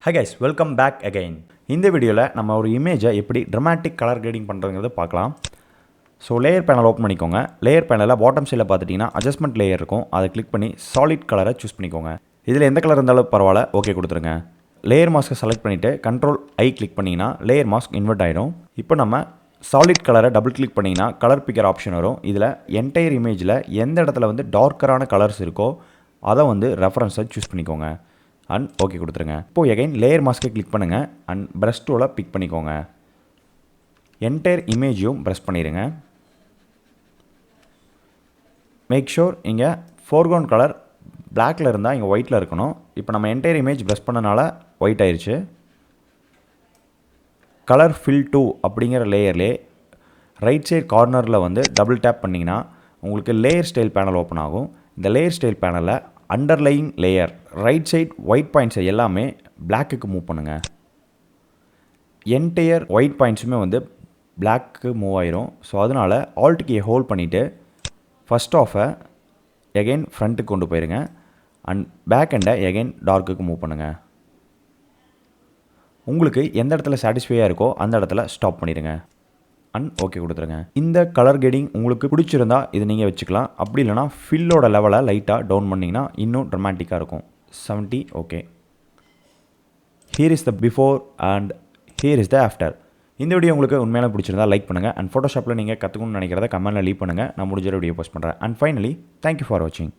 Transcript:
Hi guys, welcome back again. இந்த வீடியோவில் நம்ம ஒரு இமேஜை எப்படி ட்ரமாட்டிக் கலர் கிரேடிங் பண்ணுறதுங்கிறத பார்க்கலாம். ஸோ லேயர் பேனல் ஓப்பன் பண்ணிக்கோங்க. லேயர் பேனலில் பாட்டம் சைடில் பார்த்துட்டிங்கன்னா அட்ஜஸ்ட்மெண்ட் லேயர் இருக்கும். அதை கிளிக் பண்ணி சாலிட் கலரை சூஸ் பண்ணிக்கோங்க. இதில் எந்த கலர் இருந்தாலும் பரவாயில்ல, ஓகே கொடுத்துருங்க. லேயர் மாஸ்க்கை செலக்ட் பண்ணிவிட்டு கண்ட்ரோல்-I கிளிக் பண்ணிங்கன்னா லேயர் மாஸ்க் இன்வெர்ட் ஆகிடும். இப்போ நம்ம சாலிட் கலரை டபுள் கிளிக் பண்ணிங்கன்னா கலர் பிக்கர் ஆப்ஷன் வரும். இதில் என்டையர் இமேஜில் எந்த இடத்துல வந்து டார்க்கரான கலர்ஸ் இருக்கோ அதை வந்து ரெஃபரன்ஸை சூஸ் பண்ணிக்கோங்க. அண்ட் ஓகே கொடுத்துருங்க. இப்போ எகைன் லேயர் மாஸ்க்கை கிளிக் பண்ணுங்கள் அண்ட் ப்ரஷ் டூலை பிக் பண்ணிக்கோங்க. என்டையர் இமேஜையும் ப்ரெஸ் பண்ணிடுங்க. மேக் ஷூர் இங்கே ஃபோர்க்ரவுண்ட் கலர் பிளாக்கில் இருந்தால் இங்கே ஒயிட்டில் இருக்கணும். இப்போ நம்ம என்டையர் இமேஜ் ப்ரெஸ் பண்ணனால ஒயிட் ஆயிடுச்சு. கலர் ஃபில் 2 அப்படிங்கிற லேயர்லேயே ரைட் சைட் கார்னரில் வந்து டபுள் டேப் பண்ணிங்கன்னா உங்களுக்கு லேயர் ஸ்டைல் பேனல் ஓப்பன் ஆகும். இந்த லேயர் ஸ்டைல் பேனலில் underlying layer right side white பாயிண்ட்ஸை எல்லாமே பிளாக்குக்கு மூவ் பண்ணுங்கள். என்டையர் ஒயிட் பாயிண்ட்ஸுமே வந்து பிளாக்கு மூவ் ஆயிரும். ஸோ அதனால் ஆல்ட் கீயை ஹோல்ட் பண்ணிவிட்டு ஃபஸ்ட் ஆஃபை எகைன் ஃப்ரண்ட்டுக்கு கொண்டு போயிருங்க அண்ட் பேக் எண்டை எகைன் டார்க்குக்கு மூவ் பண்ணுங்கள். உங்களுக்கு எந்த இடத்துல சாட்டிஸ்ஃபையாக இருக்கோ அந்த இடத்துல ஸ்டாப் பண்ணிடுங்க அண்ட் ஓகே கொடுத்துருங்க. இந்த கலர் கிரேடிங் உங்களுக்கு பிடிச்சிருந்தா இது நீங்கள் வச்சுக்கலாம். அப்படி இல்லைனா ஃபில்லோட லெவலை லைட்டாக டவுன் பண்ணிங்கன்னா இன்னும் ட்ரமாட்டிக்காக இருக்கும். 70 okay. Here is the before and here is the after. இந்த வீடியோ உங்களுக்கு உண்மையில பிடிச்சிருந்தா லைக் பண்ணுங்கள் அண்ட் ஃபோட்டோஷாப்பில் நீங்கள் கற்றுக்கணும்னு நினைக்கிறத கமெண்ட்டில் லீவ் பண்ணுங்கள். நான் முடிஞ்ச வீடியோ போஸ்ட் பண்ணுறேன். அண்ட் ஃபைனலி தேங்க்யூ ஃபார் வாட்சிங்.